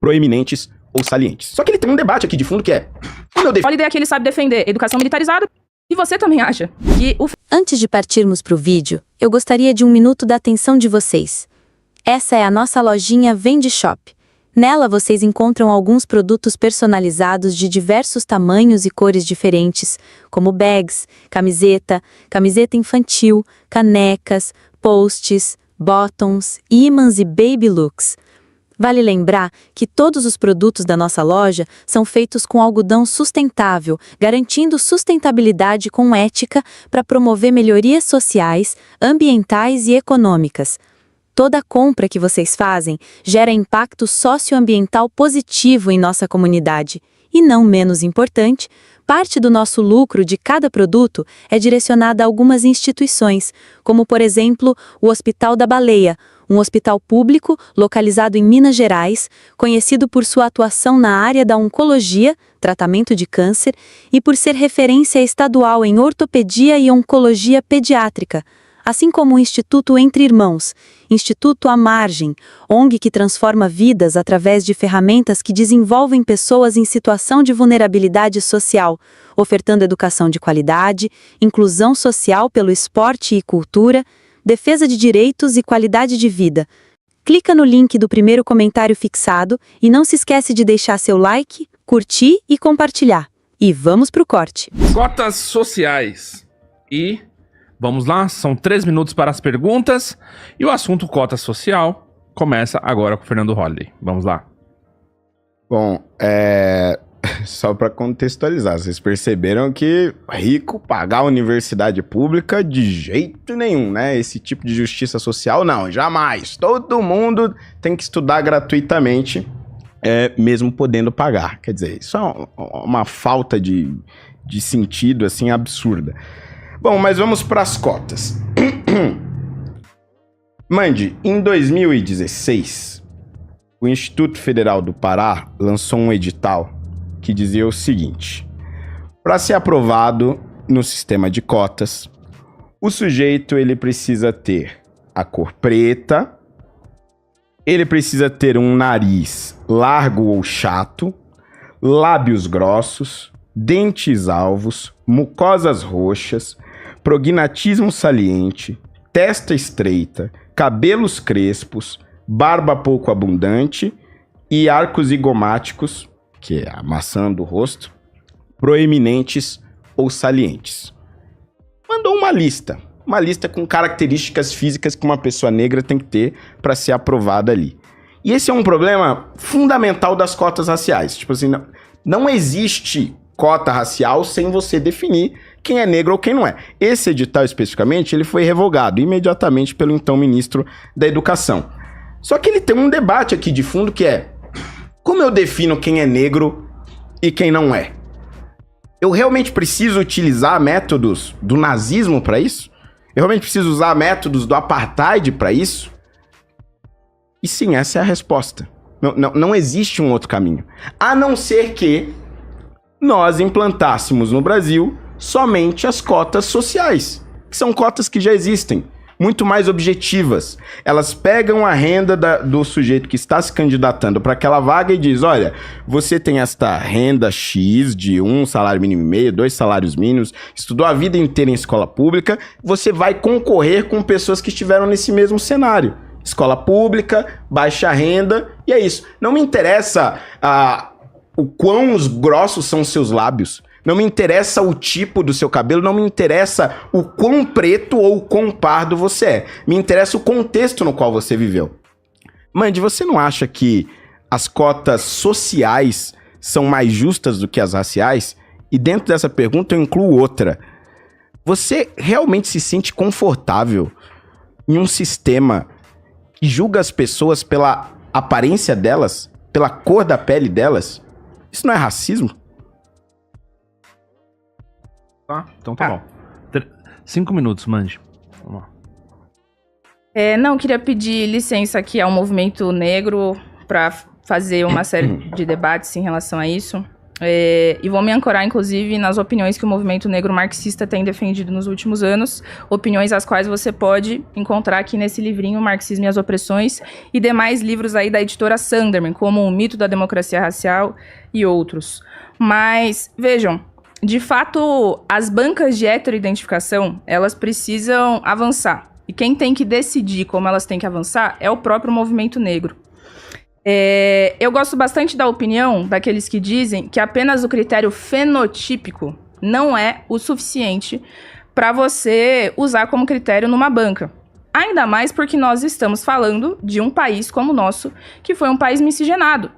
proeminentes ou salientes. Só que ele tem um debate aqui de fundo que é... Olha a ideia que ele sabe defender, educação militarizada. E você também acha que o... Antes de partirmos para o vídeo, eu gostaria de 1 minuto da atenção de vocês. Essa é a nossa lojinha Vende Shop. Nela vocês encontram alguns produtos personalizados de diversos tamanhos e cores diferentes, como bags, camiseta infantil, canecas, posts, bottoms, ímãs e baby looks. Vale lembrar que todos os produtos da nossa loja são feitos com algodão sustentável, garantindo sustentabilidade com ética para promover melhorias sociais, ambientais e econômicas. Toda compra que vocês fazem gera impacto socioambiental positivo em nossa comunidade. E não menos importante, parte do nosso lucro de cada produto é direcionada a algumas instituições, como por exemplo o Hospital da Baleia, um hospital público localizado em Minas Gerais, conhecido por sua atuação na área da oncologia, tratamento de câncer, e por ser referência estadual em ortopedia e oncologia pediátrica, assim como o Instituto Entre Irmãos, Instituto à Margem, ONG que transforma vidas através de ferramentas que desenvolvem pessoas em situação de vulnerabilidade social, ofertando educação de qualidade, inclusão social pelo esporte e cultura, defesa de direitos e qualidade de vida. Clica no link do primeiro comentário fixado e não se esquece de deixar seu like, curtir e compartilhar. E vamos pro corte. Cotas sociais. E vamos lá, são 3 minutos para as perguntas. E o assunto cota social começa agora com o Fernando Holliday. Vamos lá. Bom, só para contextualizar, vocês perceberam que rico pagar a universidade pública de jeito nenhum, né? Esse tipo de justiça social, não, jamais. Todo mundo tem que estudar gratuitamente, mesmo podendo pagar. Quer dizer, isso é uma falta de sentido, assim, absurda. Bom, mas vamos para as cotas. Mandy, em 2016, o Instituto Federal do Pará lançou um edital que dizia o seguinte: para ser aprovado no sistema de cotas, o sujeito ele precisa ter a cor preta, ele precisa ter um nariz largo ou chato, lábios grossos, dentes alvos, mucosas roxas, prognatismo saliente, testa estreita, cabelos crespos, barba pouco abundante e arcos zigomáticos, que é a maçã do rosto, proeminentes ou salientes. Mandou uma lista com características físicas que uma pessoa negra tem que ter para ser aprovada ali. E esse é um problema fundamental das cotas raciais. Tipo assim, não existe cota racial sem você definir quem é negro ou quem não é. Esse edital especificamente, ele foi revogado imediatamente pelo então ministro da Educação. Só que ele tem um debate aqui de fundo que é: como eu defino quem é negro e quem não é? Eu realmente preciso utilizar métodos do nazismo para isso? Eu realmente preciso usar métodos do apartheid para isso? E sim, essa é a resposta. Não existe um outro caminho. A não ser que nós implantássemos no Brasil somente as cotas sociais, que são cotas que já existem, muito mais objetivas. Elas pegam a renda do sujeito que está se candidatando para aquela vaga e diz: olha, você tem esta renda X de 1 salário mínimo e meio, 2 salários mínimos, estudou a vida inteira em escola pública, você vai concorrer com pessoas que estiveram nesse mesmo cenário. Escola pública, baixa renda, e é isso. Não me interessa o quão grossos são os seus lábios. Não me interessa o tipo do seu cabelo, não me interessa o quão preto ou quão pardo você é. Me interessa o contexto no qual você viveu. Mandy, você não acha que as cotas sociais são mais justas do que as raciais? E dentro dessa pergunta eu incluo outra. Você realmente se sente confortável em um sistema que julga as pessoas pela aparência delas, pela cor da pele delas? Isso não é racismo? Tá, então tá bom. 5 minutos, Mandy. Vamos lá. Não, queria pedir licença aqui ao movimento negro para fazer uma série de debates em relação a isso. E vou me ancorar, inclusive, nas opiniões que o movimento negro marxista tem defendido nos últimos anos, opiniões as quais você pode encontrar aqui nesse livrinho, Marxismo e as Opressões, e demais livros aí da editora Sanderman, como O Mito da Democracia Racial e outros. Mas, vejam, de fato, as bancas de heteroidentificação, elas precisam avançar. E quem tem que decidir como elas têm que avançar é o próprio movimento negro. Eu gosto bastante da opinião daqueles que dizem que apenas o critério fenotípico não é o suficiente para você usar como critério numa banca. Ainda mais porque nós estamos falando de um país como o nosso, que foi um país miscigenado.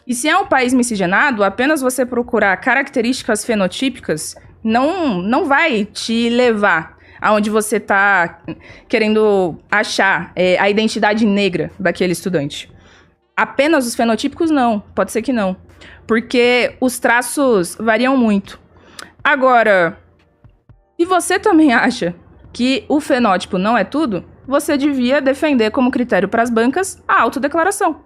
E se é um país miscigenado, apenas você procurar características fenotípicas não vai te levar aonde você está querendo achar a identidade negra daquele estudante. Apenas os fenotípicos, não. Pode ser que não. Porque os traços variam muito. Agora, se você também acha que o fenótipo não é tudo, você devia defender como critério para as bancas a autodeclaração.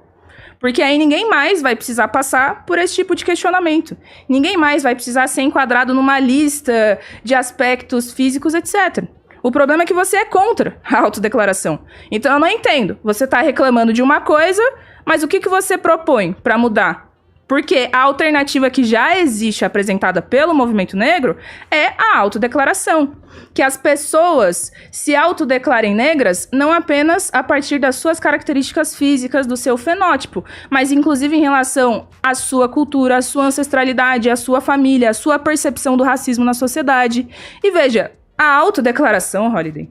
Porque aí ninguém mais vai precisar passar por esse tipo de questionamento. Ninguém mais vai precisar ser enquadrado numa lista de aspectos físicos, etc. O problema é que você é contra a autodeclaração. Então eu não entendo. Você está reclamando de uma coisa, mas o que você propõe para mudar? Porque a alternativa que já existe apresentada pelo movimento negro é a autodeclaração. Que as pessoas se autodeclarem negras não apenas a partir das suas características físicas, do seu fenótipo, mas inclusive em relação à sua cultura, à sua ancestralidade, à sua família, à sua percepção do racismo na sociedade. E veja, a autodeclaração, Holiday,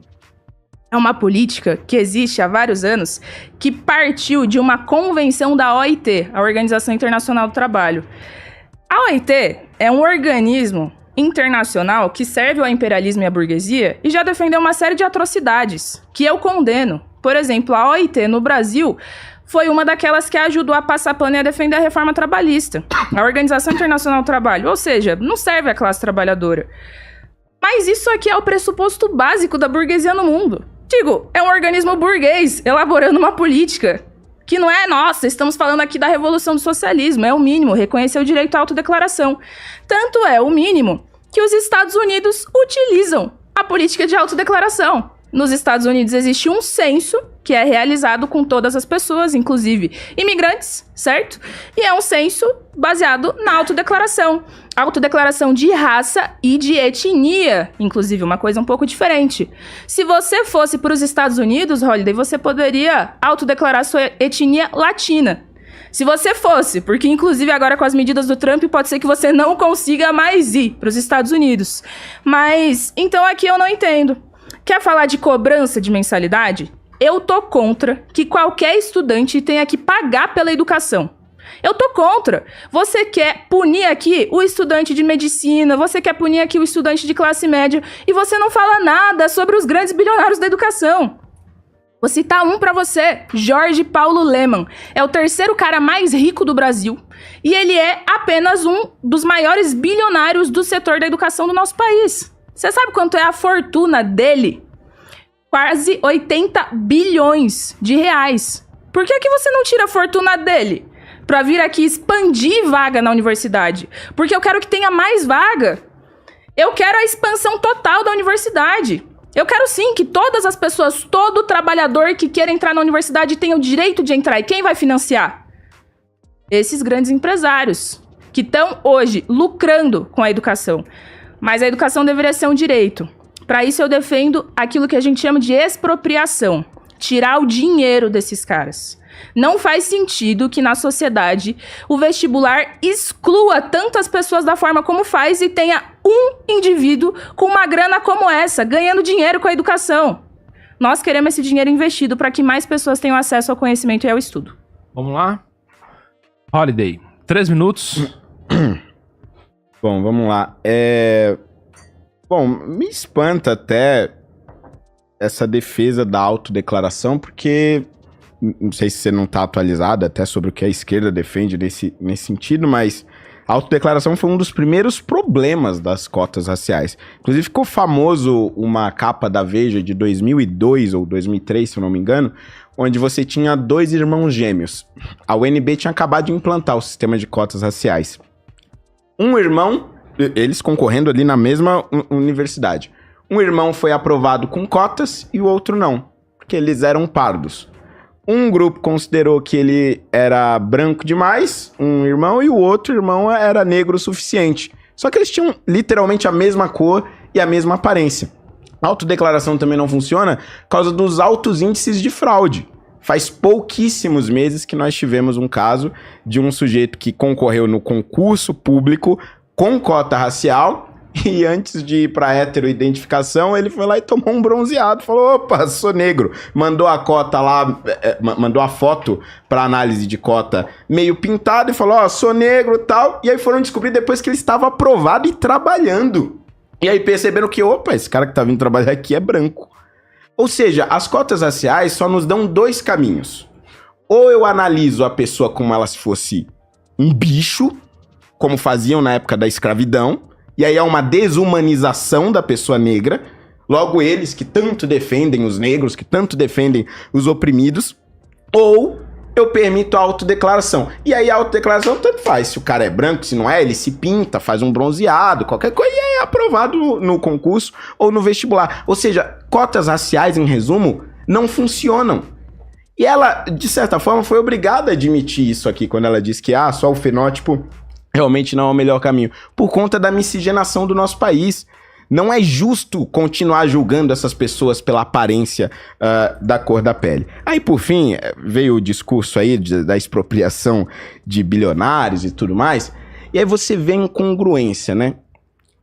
é uma política que existe há vários anos, que partiu de uma convenção da OIT, a Organização Internacional do Trabalho. A OIT é um organismo internacional que serve ao imperialismo e à burguesia e já defendeu uma série de atrocidades, que eu condeno. Por exemplo, a OIT no Brasil foi uma daquelas que ajudou a passar pano e a defender a reforma trabalhista. A Organização Internacional do Trabalho, ou seja, não serve à classe trabalhadora. Mas isso aqui é o pressuposto básico da burguesia no mundo. Digo, é um organismo burguês elaborando uma política que não é nossa, estamos falando aqui da revolução do socialismo, é o mínimo, reconhecer o direito à autodeclaração. Tanto é o mínimo que os Estados Unidos utilizam a política de autodeclaração. Nos Estados Unidos existe um censo que é realizado com todas as pessoas, inclusive imigrantes, certo? E é um censo baseado na autodeclaração. Autodeclaração de raça e de etnia, inclusive, uma coisa um pouco diferente. Se você fosse para os Estados Unidos, Holiday, você poderia autodeclarar sua etnia latina. Se você fosse, porque inclusive agora com as medidas do Trump pode ser que você não consiga mais ir para os Estados Unidos. Mas, então aqui eu não entendo. Quer falar de cobrança de mensalidade? Eu tô contra que qualquer estudante tenha que pagar pela educação. Eu tô contra. Você quer punir aqui o estudante de medicina, você quer punir aqui o estudante de classe média, e você não fala nada sobre os grandes bilionários da educação. Vou citar um pra você, Jorge Paulo Lemann. É o terceiro cara mais rico do Brasil, e ele é apenas um dos maiores bilionários do setor da educação do nosso país. Você sabe quanto é a fortuna dele? Quase 80 bilhões de reais. Por que você não tira a fortuna dele pra vir aqui expandir vaga na universidade? Porque eu quero que tenha mais vaga. Eu quero a expansão total da universidade. Eu quero sim que todas as pessoas, todo trabalhador que queira entrar na universidade tenha o direito de entrar. E quem vai financiar? Esses grandes empresários que estão hoje lucrando com a educação. Mas a educação deveria ser um direito. Para isso eu defendo aquilo que a gente chama de expropriação. Tirar o dinheiro desses caras. Não faz sentido que na sociedade o vestibular exclua tantas pessoas da forma como faz e tenha um indivíduo com uma grana como essa, ganhando dinheiro com a educação. Nós queremos esse dinheiro investido para que mais pessoas tenham acesso ao conhecimento e ao estudo. Vamos lá? Holiday, 3 minutos. Bom, vamos lá. Bom, me espanta até essa defesa da autodeclaração, porque não sei se você não está atualizado até sobre o que a esquerda defende nesse sentido, mas a autodeclaração foi um dos primeiros problemas das cotas raciais. Inclusive ficou famoso uma capa da Veja de 2002 ou 2003, se eu não me engano, onde você tinha 2 irmãos gêmeos. A UNB tinha acabado de implantar o sistema de cotas raciais. um irmão, eles concorrendo ali na mesma universidade. Um irmão foi aprovado com cotas e o outro não, porque eles eram pardos. Um grupo considerou que ele era branco demais, um irmão, e o outro irmão era negro o suficiente. Só que eles tinham literalmente a mesma cor e a mesma aparência. A autodeclaração também não funciona por causa dos altos índices de fraude. Faz pouquíssimos meses que nós tivemos um caso de um sujeito que concorreu no concurso público com cota racial e antes de ir para heteroidentificação, ele foi lá e tomou um bronzeado. Falou, opa, sou negro. Mandou a cota lá, mandou a foto para análise de cota meio pintado e falou, ó, sou negro e tal. E aí foram descobrir depois que ele estava aprovado e trabalhando. E aí perceberam que, opa, esse cara que tá vindo trabalhar aqui é branco. Ou seja, as cotas raciais só nos dão dois caminhos. Ou eu analiso a pessoa como ela se fosse um bicho, como faziam na época da escravidão, e aí é uma desumanização da pessoa negra, logo eles que tanto defendem os negros, que tanto defendem os oprimidos, ou eu permito a autodeclaração. E aí a autodeclaração tanto faz, se o cara é branco, se não é, ele se pinta, faz um bronzeado, qualquer coisa, e é aprovado no concurso ou no vestibular. Ou seja, cotas raciais, em resumo, não funcionam. E ela, de certa forma, foi obrigada a admitir isso aqui, quando ela disse que só o fenótipo realmente não é o melhor caminho, por conta da miscigenação do nosso país. Não é justo continuar julgando essas pessoas pela aparência da cor da pele. Aí, por fim, veio o discurso aí da expropriação de bilionários e tudo mais, e aí você vê incongruência, né?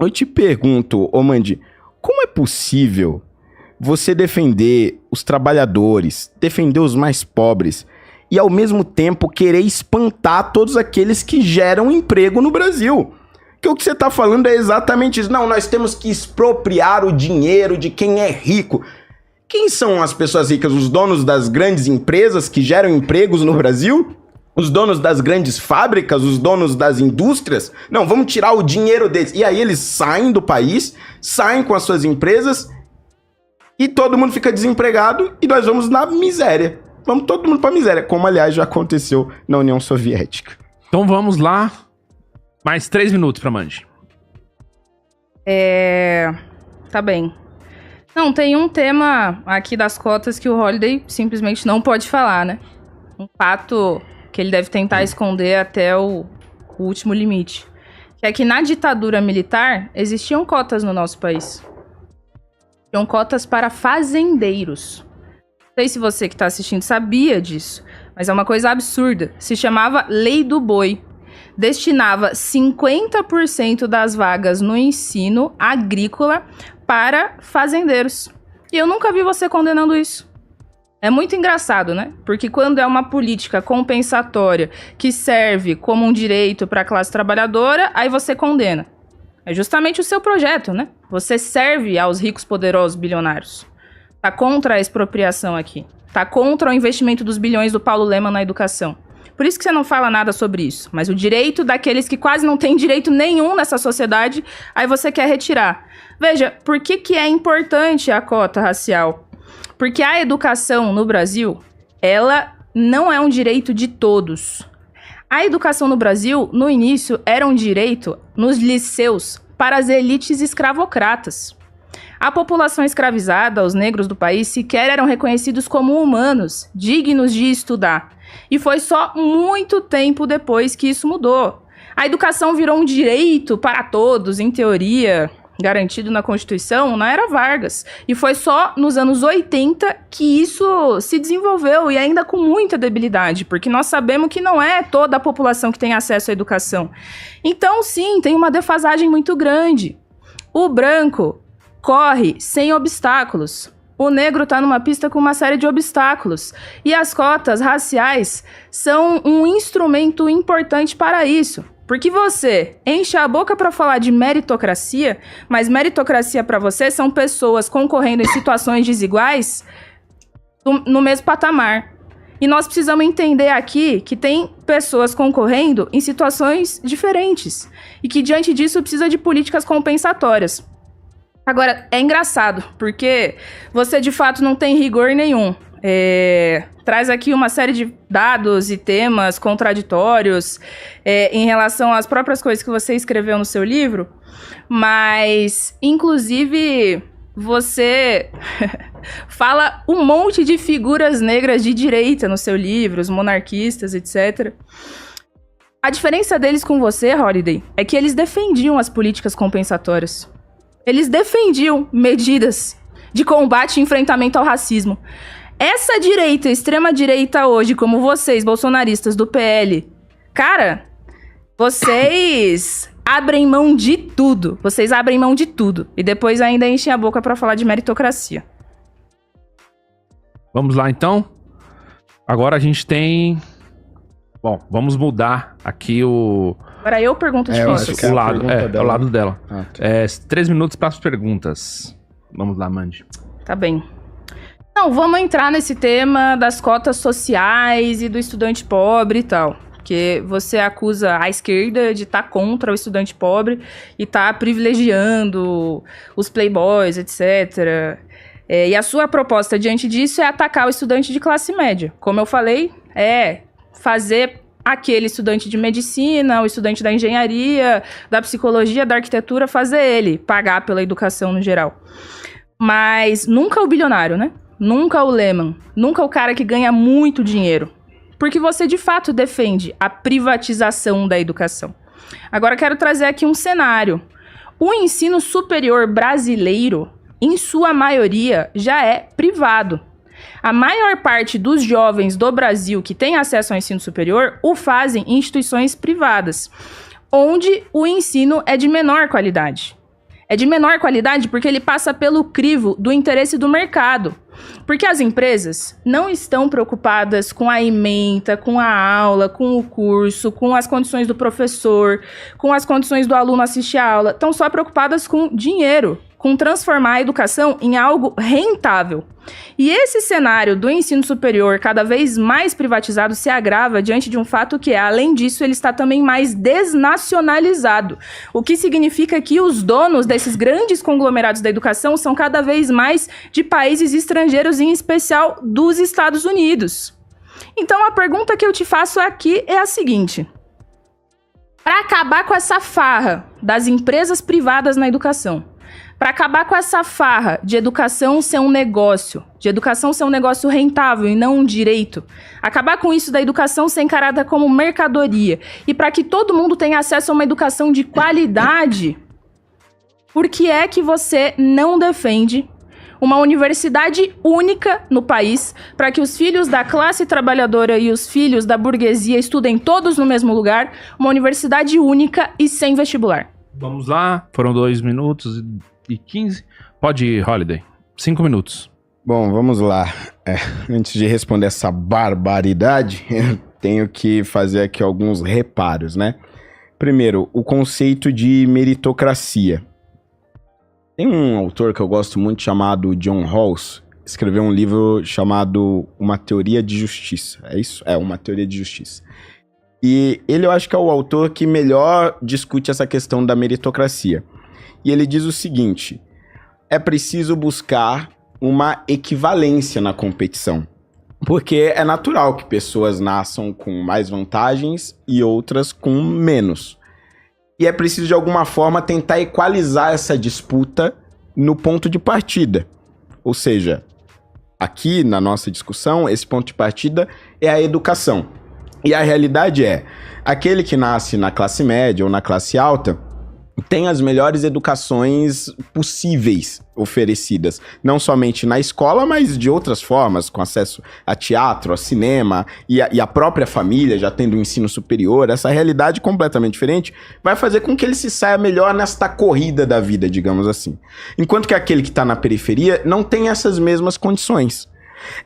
Eu te pergunto, Mandi, como é possível você defender os trabalhadores, defender os mais pobres, e ao mesmo tempo querer espantar todos aqueles que geram emprego no Brasil? Que o que você está falando é exatamente isso. Não, nós temos que expropriar o dinheiro de quem é rico. Quem são as pessoas ricas? Os donos das grandes empresas que geram empregos no Brasil? Os donos das grandes fábricas? Os donos das indústrias? Não, vamos tirar o dinheiro deles. E aí eles saem do país, saem com as suas empresas e todo mundo fica desempregado e nós vamos na miséria. Vamos todo mundo pra miséria, como aliás já aconteceu na União Soviética. Então vamos lá. Mais 3 minutos pra Mandi. Tá bem. Não, tem um tema aqui das cotas que o Holliday simplesmente não pode falar, né? Um fato que ele deve tentar esconder até o último limite. Que é que na ditadura militar existiam cotas no nosso país. Existiam cotas para fazendeiros. Não sei se você que está assistindo sabia disso, mas é uma coisa absurda. Se chamava Lei do Boi. Destinava 50% das vagas no ensino agrícola para fazendeiros. E eu nunca vi você condenando isso. É muito engraçado, né? Porque quando é uma política compensatória que serve como um direito para a classe trabalhadora, aí você condena. É justamente o seu projeto, né? Você serve aos ricos, poderosos, bilionários. Tá contra a expropriação aqui. Tá contra o investimento dos bilhões do Paulo Lemann na educação. Por isso que você não fala nada sobre isso. Mas o direito daqueles que quase não têm direito nenhum nessa sociedade, aí você quer retirar. Veja, por que é importante a cota racial? Porque a educação no Brasil, ela não é um direito de todos. A educação no Brasil, no início, era um direito nos liceus para as elites escravocratas. A população escravizada, os negros do país, sequer eram reconhecidos como humanos, dignos de estudar. E foi só muito tempo depois que isso mudou. A educação virou um direito para todos, em teoria, garantido na Constituição, na era Vargas. E foi só nos anos 80 que isso se desenvolveu, e ainda com muita debilidade, porque nós sabemos que não é toda a população que tem acesso à educação. Então, sim, tem uma defasagem muito grande. O branco corre sem obstáculos. O negro está numa pista com uma série de obstáculos. E as cotas raciais são um instrumento importante para isso. Porque você enche a boca para falar de meritocracia, mas meritocracia para você são pessoas concorrendo em situações desiguais no mesmo patamar. E nós precisamos entender aqui que tem pessoas concorrendo em situações diferentes. E que diante disso precisa de políticas compensatórias. Agora, é engraçado, porque você de fato não tem rigor nenhum. traz aqui uma série de dados e temas contraditórios em relação às próprias coisas que você escreveu no seu livro, mas, inclusive, você fala um monte de figuras negras de direita no seu livro, os monarquistas, etc. A diferença deles com você, Holiday, é que eles defendiam as políticas compensatórias. Eles defendiam medidas de combate e enfrentamento ao racismo. Essa direita, extrema-direita hoje, como vocês, bolsonaristas do PL, cara, vocês abrem mão de tudo. Vocês abrem mão de tudo. E depois ainda enchem a boca pra falar de meritocracia. Vamos lá, então. Agora a gente tem... Bom, vamos mudar aqui o... Agora eu pergunto difícil. O lado, é o lado dela. Ah, tá. 3 minutos para as perguntas. Vamos lá, Mandy. Tá bem. Não, vamos entrar nesse tema das cotas sociais e do estudante pobre e tal. Porque você acusa a esquerda de estar contra o estudante pobre e estar privilegiando os playboys, etc. E a sua proposta diante disso é atacar o estudante de classe média. Como eu falei, fazer aquele estudante de medicina, o estudante da engenharia, da psicologia, da arquitetura, fazer ele pagar pela educação no geral. Mas nunca o bilionário, né? Nunca o Lehman. Nunca o cara que ganha muito dinheiro. Porque você, de fato, defende a privatização da educação. Agora, quero trazer aqui um cenário. O ensino superior brasileiro, em sua maioria, já é privado. A maior parte dos jovens do Brasil que têm acesso ao ensino superior o fazem em instituições privadas, onde o ensino é de menor qualidade. É de menor qualidade porque ele passa pelo crivo do interesse do mercado. Porque as empresas não estão preocupadas com a ementa, com a aula, com o curso, com as condições do professor, com as condições do aluno assistir a aula. Estão só preocupadas com dinheiro, com transformar a educação em algo rentável. E esse cenário do ensino superior cada vez mais privatizado se agrava diante de um fato que é, além disso, ele está também mais desnacionalizado. O que significa que os donos desses grandes conglomerados da educação são cada vez mais de países estrangeiros, em especial dos Estados Unidos. Então a pergunta que eu te faço aqui é a seguinte: para acabar com essa farra das empresas privadas na educação, para acabar com essa farra de educação ser um negócio, de educação ser um negócio rentável e não um direito, acabar com isso da educação ser encarada como mercadoria, e para que todo mundo tenha acesso a uma educação de qualidade, por que é que você não defende uma universidade única no país para que os filhos da classe trabalhadora e os filhos da burguesia estudem todos no mesmo lugar, uma universidade única e sem vestibular? Vamos lá, foram 2 minutos e 15. Pode ir, Holiday. 5 minutos. Bom, vamos lá. Antes de responder essa barbaridade, eu tenho que fazer aqui alguns reparos, né? Primeiro, o conceito de meritocracia. Tem um autor que eu gosto muito chamado John Rawls, escreveu um livro chamado Uma Teoria de Justiça. É isso? Uma Teoria de Justiça. E ele eu acho que é o autor que melhor discute essa questão da meritocracia. E ele diz o seguinte: é preciso buscar uma equivalência na competição. Porque é natural que pessoas nasçam com mais vantagens e outras com menos. E é preciso, de alguma forma, tentar equalizar essa disputa no ponto de partida. Ou seja, aqui na nossa discussão, esse ponto de partida é a educação. E a realidade é, aquele que nasce na classe média ou na classe alta tem as melhores educações possíveis oferecidas, não somente na escola, mas de outras formas, com acesso a teatro, a cinema, e a própria família já tendo um ensino superior. Essa realidade completamente diferente vai fazer com que ele se saia melhor nesta corrida da vida, digamos assim. Enquanto que aquele que está na periferia não tem essas mesmas condições.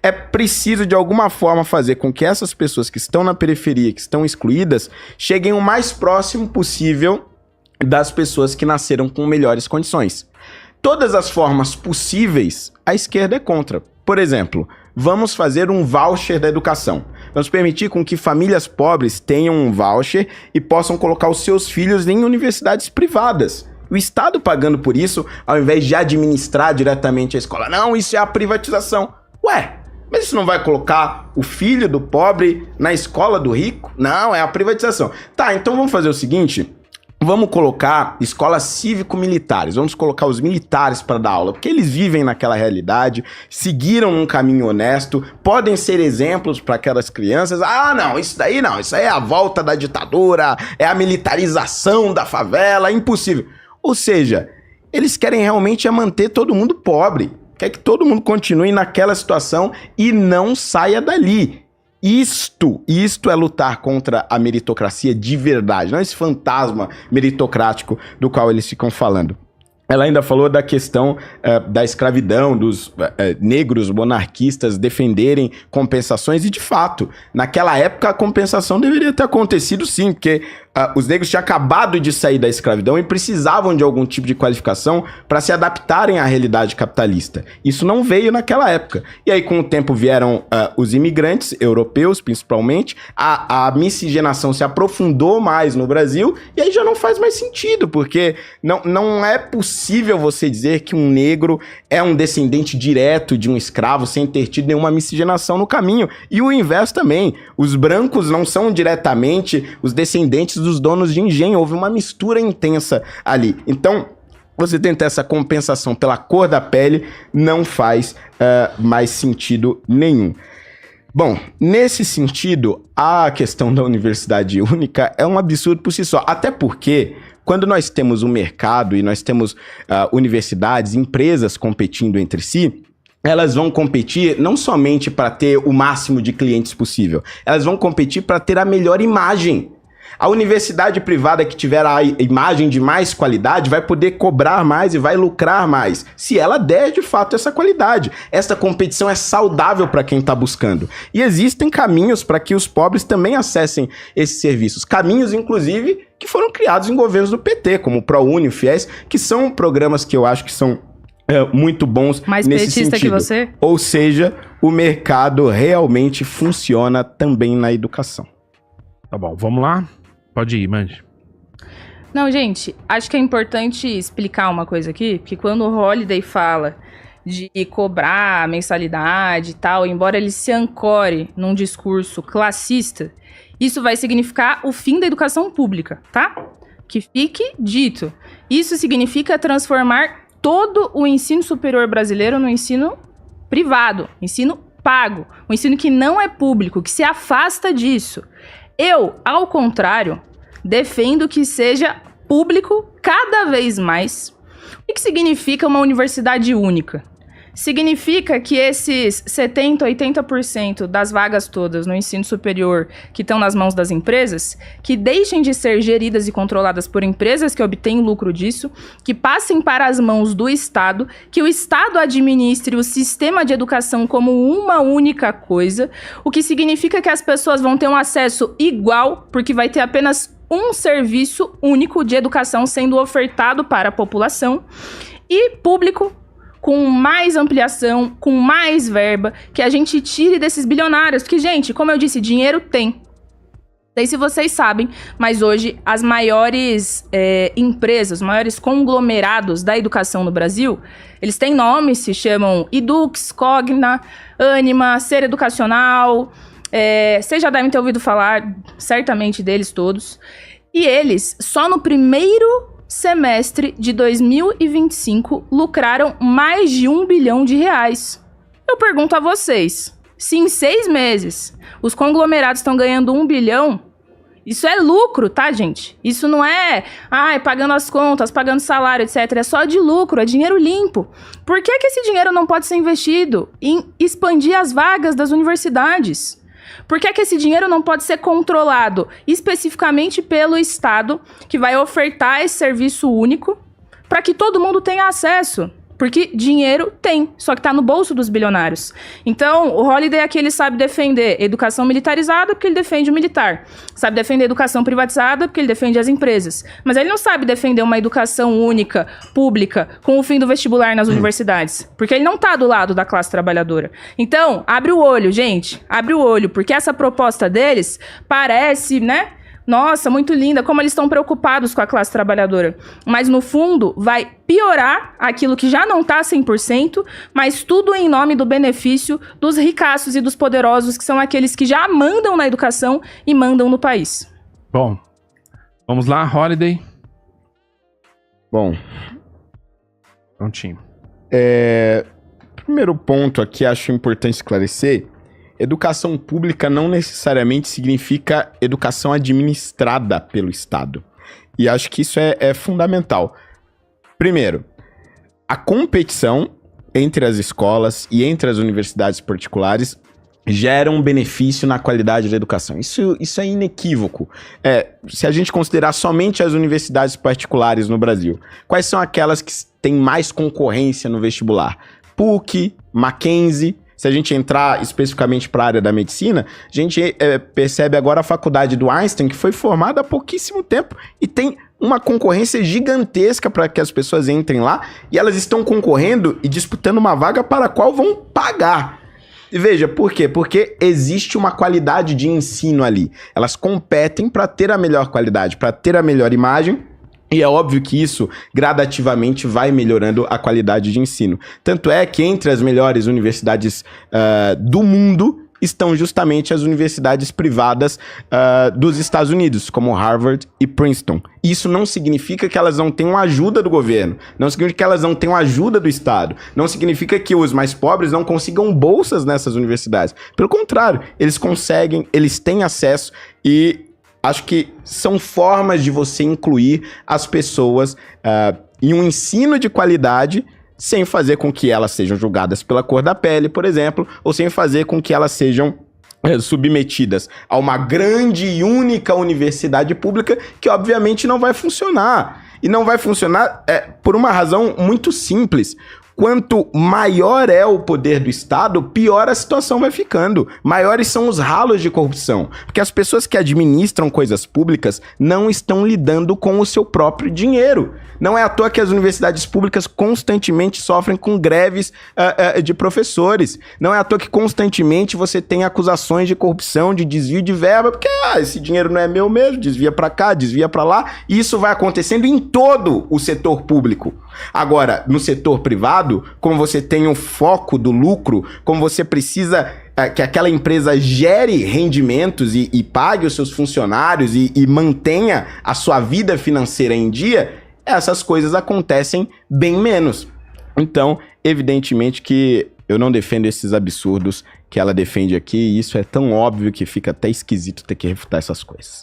É preciso, de alguma forma, fazer com que essas pessoas que estão na periferia, que estão excluídas, cheguem o mais próximo possível das pessoas que nasceram com melhores condições. Todas as formas possíveis, a esquerda é contra. Por exemplo, vamos fazer um voucher da educação. Vamos permitir com que famílias pobres tenham um voucher e possam colocar os seus filhos em universidades privadas. O Estado pagando por isso, ao invés de administrar diretamente a escola. Não, isso é a privatização. Ué, Mas isso não vai colocar o filho do pobre na escola do rico? Não, é a privatização. Tá, então vamos fazer o seguinte... Vamos colocar escolas cívico-militares, vamos colocar os militares para dar aula, porque eles vivem naquela realidade, seguiram um caminho honesto, podem ser exemplos para aquelas crianças. Ah, não, isso daí não, isso aí é a volta da ditadura, é a militarização da favela, é impossível. Ou seja, eles querem realmente manter todo mundo pobre, quer que todo mundo continue naquela situação e não saia dali. Isto é lutar contra a meritocracia de verdade, não esse fantasma meritocrático do qual eles ficam falando. Ela ainda falou da questão da escravidão, dos negros monarquistas defenderem compensações, e de fato, naquela época a compensação deveria ter acontecido sim, porque os negros tinham acabado de sair da escravidão e precisavam de algum tipo de qualificação para se adaptarem à realidade capitalista. Isso não veio naquela época. E aí, com o tempo, vieram os imigrantes, europeus principalmente, a miscigenação se aprofundou mais no Brasil, e aí já não faz mais sentido, porque não é possível você dizer que um negro é um descendente direto de um escravo sem ter tido nenhuma miscigenação no caminho. E o inverso também. Os brancos não são diretamente os descendentes dos donos de engenho, houve uma mistura intensa ali. Então, você tentar essa compensação pela cor da pele não faz mais sentido nenhum. Bom, nesse sentido, a questão da universidade única é um absurdo por si só, até porque quando nós temos um mercado e nós temos universidades, empresas competindo entre si, elas vão competir não somente para ter o máximo de clientes possível, elas vão competir para ter a melhor imagem. A universidade privada que tiver a imagem de mais qualidade vai poder cobrar mais e vai lucrar mais, se ela der de fato essa qualidade. Essa competição é saudável para quem está buscando. E existem caminhos para que os pobres também acessem esses serviços. Caminhos, inclusive, que foram criados em governos do PT, como o ProUni, o FIES, que são programas que eu acho que são muito bons mais nesse sentido. Que você? Ou seja, o mercado realmente funciona também na educação. Tá bom, vamos lá? Pode ir, Mandy. Não, gente, acho que é importante explicar uma coisa aqui, porque quando o Holliday fala de cobrar mensalidade e tal, embora ele se ancore num discurso classista, isso vai significar o fim da educação pública, tá? Que fique dito. Isso significa transformar todo o ensino superior brasileiro no ensino privado, ensino pago, um ensino que não é público, que se afasta disso. Eu, ao contrário, defendo que seja público cada vez mais. O que significa uma universidade única? Significa que esses 70%, 80% das vagas todas no ensino superior que estão nas mãos das empresas, que deixem de ser geridas e controladas por empresas que obtêm lucro disso, que passem para as mãos do Estado, que o Estado administre o sistema de educação como uma única coisa, o que significa que as pessoas vão ter um acesso igual, porque vai ter apenas um serviço único de educação sendo ofertado para a população, e público, com mais ampliação, com mais verba, que a gente tire desses bilionários. Porque, gente, como eu disse, dinheiro tem. Não sei se vocês sabem, mas hoje as maiores empresas, os maiores conglomerados da educação no Brasil, eles têm nomes, se chamam Edux, Cogna, Anima, Ser Educacional. Vocês já devem ter ouvido falar, certamente, deles todos. E eles, só no primeiro semestre de 2025, lucraram mais de R$1 bilhão. Eu pergunto a vocês, se em 6 meses os conglomerados estão ganhando 1 bilhão, isso é lucro, tá, gente? Isso não é, pagando as contas, pagando salário, etc. É só de lucro, é dinheiro limpo. Por que esse dinheiro não pode ser investido em expandir as vagas das universidades? Por que esse dinheiro não pode ser controlado especificamente pelo Estado, que vai ofertar esse serviço único para que todo mundo tenha acesso? Porque dinheiro tem, só que tá no bolso dos bilionários. Então, o Holliday aqui, ele sabe defender educação militarizada porque ele defende o militar. Sabe defender educação privatizada porque ele defende as empresas. Mas ele não sabe defender uma educação única, pública, com o fim do vestibular nas universidades. Porque ele não tá do lado da classe trabalhadora. Então, abre o olho, gente. Abre o olho, porque essa proposta deles parece, né, nossa, muito linda, como eles estão preocupados com a classe trabalhadora. Mas, no fundo, vai piorar aquilo que já não tá 100%, mas tudo em nome do benefício dos ricaços e dos poderosos, que são aqueles que já mandam na educação e mandam no país. Bom, vamos lá, Holiday. Bom, Prontinho. Primeiro ponto aqui, acho importante esclarecer, educação pública não necessariamente significa educação administrada pelo Estado. E acho que isso é fundamental. Primeiro, a competição entre as escolas e entre as universidades particulares gera um benefício na qualidade da educação. Isso é inequívoco. Se a gente considerar somente as universidades particulares no Brasil, quais são aquelas que têm mais concorrência no vestibular? PUC, Mackenzie. Se a gente entrar especificamente para a área da medicina, a gente percebe agora a faculdade do Einstein, que foi formada há pouquíssimo tempo e tem uma concorrência gigantesca para que as pessoas entrem lá, e elas estão concorrendo e disputando uma vaga para a qual vão pagar. E veja, por quê? Porque existe uma qualidade de ensino ali. Elas competem para ter a melhor qualidade, para ter a melhor imagem, e é óbvio que isso gradativamente vai melhorando a qualidade de ensino. Tanto é que entre as melhores universidades do mundo estão justamente as universidades privadas dos Estados Unidos, como Harvard e Princeton. Isso não significa que elas não tenham ajuda do governo, não significa que elas não tenham ajuda do Estado, não significa que os mais pobres não consigam bolsas nessas universidades. Pelo contrário, eles conseguem, eles têm acesso, e acho que são formas de você incluir as pessoas em um ensino de qualidade, sem fazer com que elas sejam julgadas pela cor da pele, por exemplo, ou sem fazer com que elas sejam submetidas a uma grande e única universidade pública que obviamente não vai funcionar. E não vai funcionar por uma razão muito simples. Quanto maior é o poder do Estado, pior a situação vai ficando. Maiores são os ralos de corrupção. Porque as pessoas que administram coisas públicas não estão lidando com o seu próprio dinheiro. Não é à toa que as universidades públicas constantemente sofrem com greves de professores. Não é à toa que constantemente você tem acusações de corrupção, de desvio de verba, porque esse dinheiro não é meu mesmo, desvia para cá, desvia para lá. E isso vai acontecendo em todo o setor público. Agora, no setor privado, como você tem o foco do lucro, como você precisa que aquela empresa gere rendimentos e pague os seus funcionários e mantenha a sua vida financeira em dia, essas coisas acontecem bem menos. Então, evidentemente que eu não defendo esses absurdos que ela defende aqui, e isso é tão óbvio que fica até esquisito ter que refutar essas coisas.